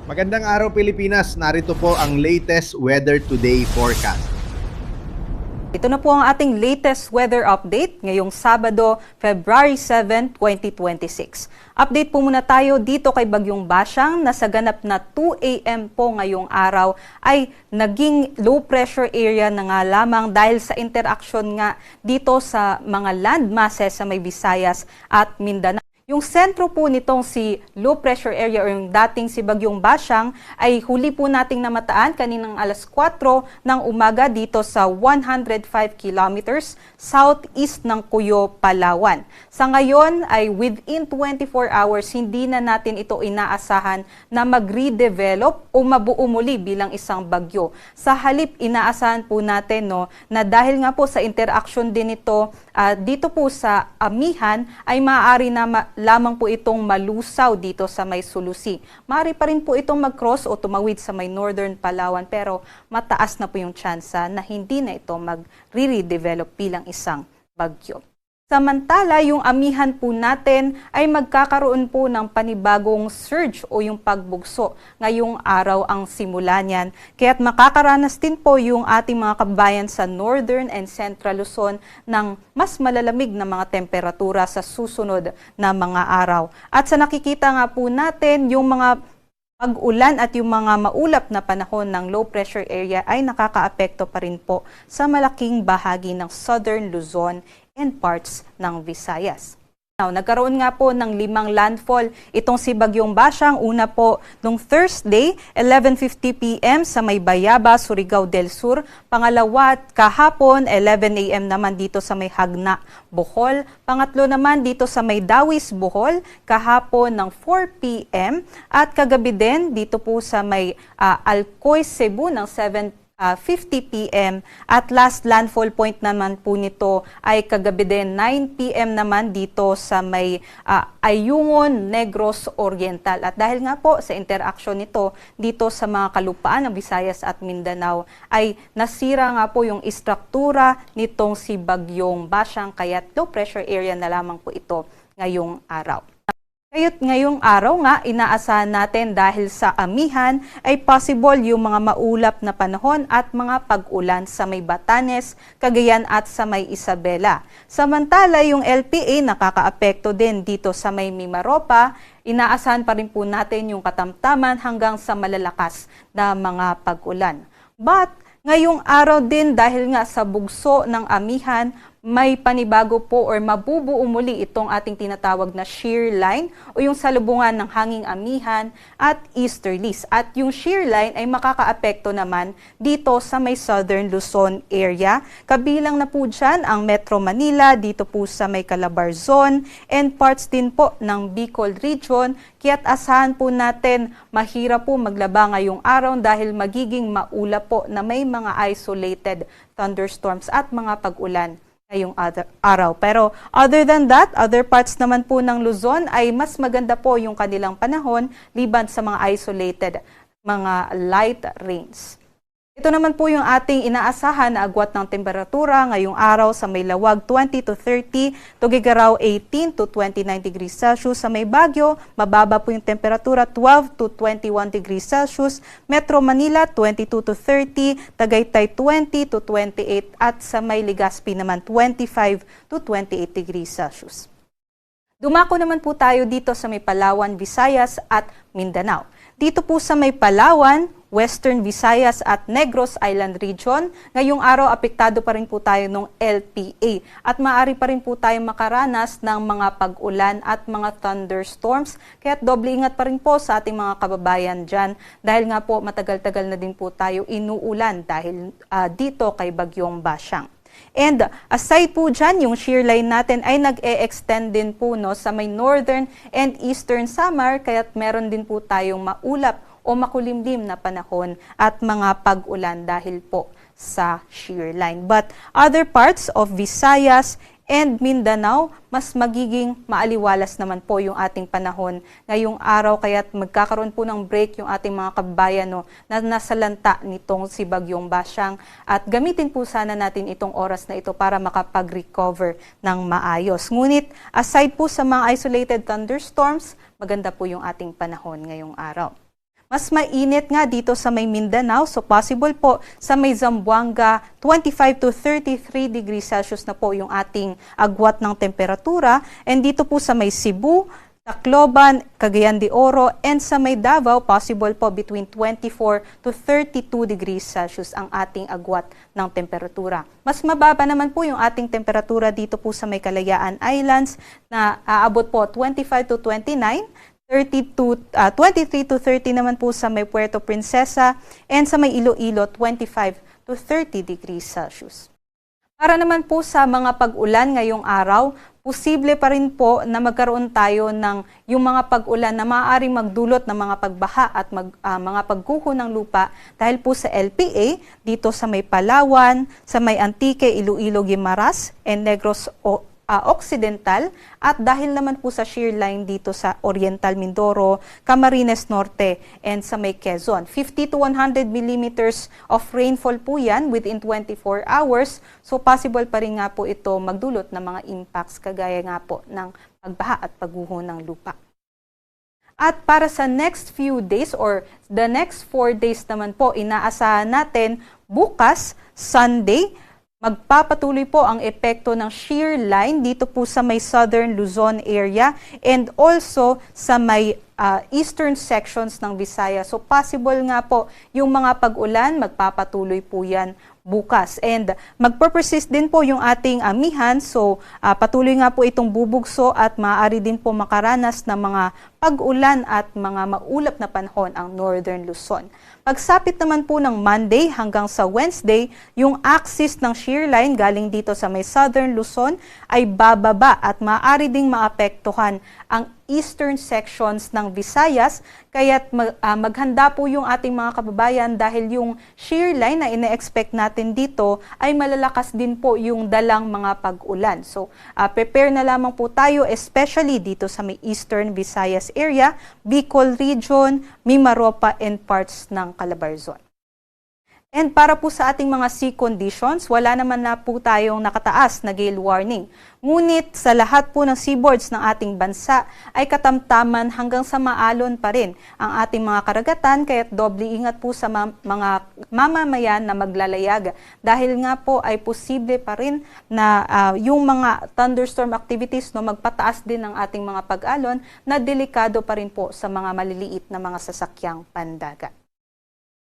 Magandang araw Pilipinas, narito po ang latest weather today forecast. Ito na po ang ating latest weather update ngayong Sabado, February 7, 2026. Update po muna tayo dito kay Bagyong Basyang na sa ganap na 2 a.m. po ngayong araw ay naging low pressure area na nga lamang dahil sa interaction nga dito sa mga land masses sa may Visayas at Mindanao. Yung sentro po nitong si low pressure area o yung dating si Bagyong Basyang ay huli po nating namataan kaninang alas 4 ng umaga dito sa 105 kilometers southeast ng Cuyo, Palawan. Sa ngayon ay within 24 hours hindi na natin ito inaasahan na mag-redevelop o mabuo muli bilang isang bagyo. Sa halip inaasahan po natin na dahil nga po sa interaction din ito dito po sa Amihan ay maaari na lamang po itong malusaw dito sa may Sulusi. Maaari pa rin po itong mag-cross o tumawid sa may Northern Palawan pero mataas na po yung tsansa na hindi na ito mag-redevelop bilang isang bagyo. Samantala, yung Amihan po natin ay magkakaroon po ng panibagong surge o yung pagbugso. Ngayong araw ang simula niyan. Kaya't makakaranas din po yung ating mga kabayan sa Northern and Central Luzon ng mas malalamig na mga temperatura sa susunod na mga araw. At sa nakikita nga po natin, yung mga pag-ulan at yung mga maulap na panahon ng low pressure area ay nakakaapekto pa rin po sa malaking bahagi ng Southern Luzon and parts ng Visayas. Now, nagkaroon nga po ng 5 landfall itong si Bagyong Basyang. Una po nung Thursday, 11:50 p.m. sa may Bayaba, Surigao del Sur. Pangalawa, kahapon, 11 a.m. naman dito sa may Hagna, Bohol. Pangatlo naman dito sa may Dawis, Bohol, kahapon ng 4 p.m. At kagabi din dito po sa may Alcoy, Cebu ng 7:50 p.m. At last landfall point naman po nito ay kagabi din 9 p.m. naman dito sa may Ayungon, Negros Oriental. At dahil nga po sa interaction nito dito sa mga kalupaan ng Visayas at Mindanao ay nasira nga po yung istruktura nitong si Bagyong Basyang kaya low pressure area na lamang po ito ngayong araw. Kaya't ngayong araw nga, inaasahan natin dahil sa Amihan ay possible yung mga maulap na panahon at mga pag-ulan sa may Batanes, Cagayan at sa may Isabela. Samantala, yung LPA nakakaapekto din dito sa may Mimaropa, inaasahan pa rin po natin yung katamtaman hanggang sa malalakas na mga pag-ulan. But ngayong araw din dahil nga sa bugso ng Amihan, may panibago po or mabubuo muli itong ating tinatawag na shear line o yung salubungan ng hanging Amihan at easterlies. At yung shear line ay makakaapekto naman dito sa may Southern Luzon area. Kabilang na po dyan ang Metro Manila, dito po sa may Calabarzon and parts din po ng Bicol region. Kaya't asahan po natin mahirap po maglaba ngayong araw dahil magiging maulap po na may mga isolated thunderstorms at mga pag-ulan ngayong araw. Pero other than that, other parts naman po ng Luzon ay mas maganda po yung kanilang panahon liban sa mga isolated, mga light rains. Ito naman po yung ating inaasahan na agwat ng temperatura ngayong araw sa may Lawag 20 to 30, Tuguegarao 18 to 29 degrees Celsius. Sa may Baguio, mababa po yung temperatura 12 to 21 degrees Celsius. Metro Manila 22 to 30, Tagaytay 20 to 28 at sa may Legazpi naman 25 to 28 degrees Celsius. Dumako naman po tayo dito sa may Palawan, Visayas at Mindanao. Dito po sa may Palawan, Western Visayas at Negros Island Region, ngayong araw apektado pa rin po tayo ng LPA at maaari pa rin po tayo makaranas ng mga pag-ulan at mga thunderstorms. Kaya't doble ingat pa rin po sa ating mga kababayan dyan dahil nga po matagal-tagal na din po tayo inuulan dahil dito kay Bagyong Basyang. And aside po dyan, yung shear line natin ay nag-e-extend din po sa may northern and eastern Samar, kaya't meron din po tayong maulap o makulimlim na panahon at mga pag-ulan dahil po sa shear line. But other parts of Visayas and Mindanao, mas magiging maaliwalas naman po yung ating panahon ngayong araw, kaya't magkakaroon po ng break yung ating mga kababayan na nasa lanta nitong si Bagyong Basyang at gamitin po sana natin itong oras na ito para makapag-recover ng maayos. Ngunit aside po sa mga isolated thunderstorms, maganda po yung ating panahon ngayong araw. Mas mainit nga dito sa may Mindanao, so possible po sa may Zamboanga, 25 to 33 degrees Celsius na po yung ating agwat ng temperatura. And dito po sa may Cebu, Tacloban, Cagayan de Oro, and sa may Davao, possible po between 24 to 32 degrees Celsius ang ating agwat ng temperatura. Mas mababa naman po yung ating temperatura dito po sa may Kalayaan Islands na aabot po 25 to 29, 23 to 30 naman po sa may Puerto Princesa, and sa may Iloilo, 25 to 30 degrees Celsius. Para naman po sa mga pag-ulan ngayong araw, posible pa rin po na magkaroon tayo ng yung mga pag-ulan na maaaring magdulot ng mga pagbaha at mga pagguho ng lupa dahil po sa LPA dito sa may Palawan, sa may Antique, Iloilo, Guimaras, and Negros Occidental, at dahil naman po sa shear line dito sa Oriental Mindoro, Camarines Norte, and sa may Quezon. 50 to 100 millimeters of rainfall po yan within 24 hours. So possible pa rin nga po ito magdulot ng mga impacts kagaya nga po ng pagbaha at pagguho ng lupa. At para sa next few days or the next 4 days naman po, inaasahan natin bukas, Sunday, magpapatuloy po ang epekto ng shear line dito po sa may southern Luzon area and also sa may eastern sections ng Visayas. So possible nga po yung mga pag-ulan, magpapatuloy po yan bukas. And magpe-persist din po yung ating amihan. So patuloy nga po itong bubugso at maaari din po makaranas ng mga pag-ulan at mga maulap na panahon ang Northern Luzon. Pagsapit naman po ng Monday hanggang sa Wednesday, yung axis ng shear line galing dito sa may Southern Luzon ay bababa at maaari ding maapektuhan ang eastern sections ng Visayas. Kaya't maghanda po yung ating mga kababayan dahil yung shear line na ine-expect natin dito ay malalakas din po yung dalang mga pag-ulan. So prepare na lamang po tayo, especially dito sa may eastern Visayas area, Bicol region, Mimaropa, and parts ng Calabarzon. And para po sa ating mga sea conditions, wala naman na po tayong nakataas na gale warning. Ngunit sa lahat po ng seaboards ng ating bansa ay katamtaman hanggang sa maalon pa rin ang ating mga karagatan, kaya't doble ingat po sa mga mamamayan na maglalayag. Dahil nga po ay posible pa rin na yung mga thunderstorm activities magpataas din ng ating mga pag-alon na delikado pa rin po sa mga maliliit na mga sasakyang pandagat.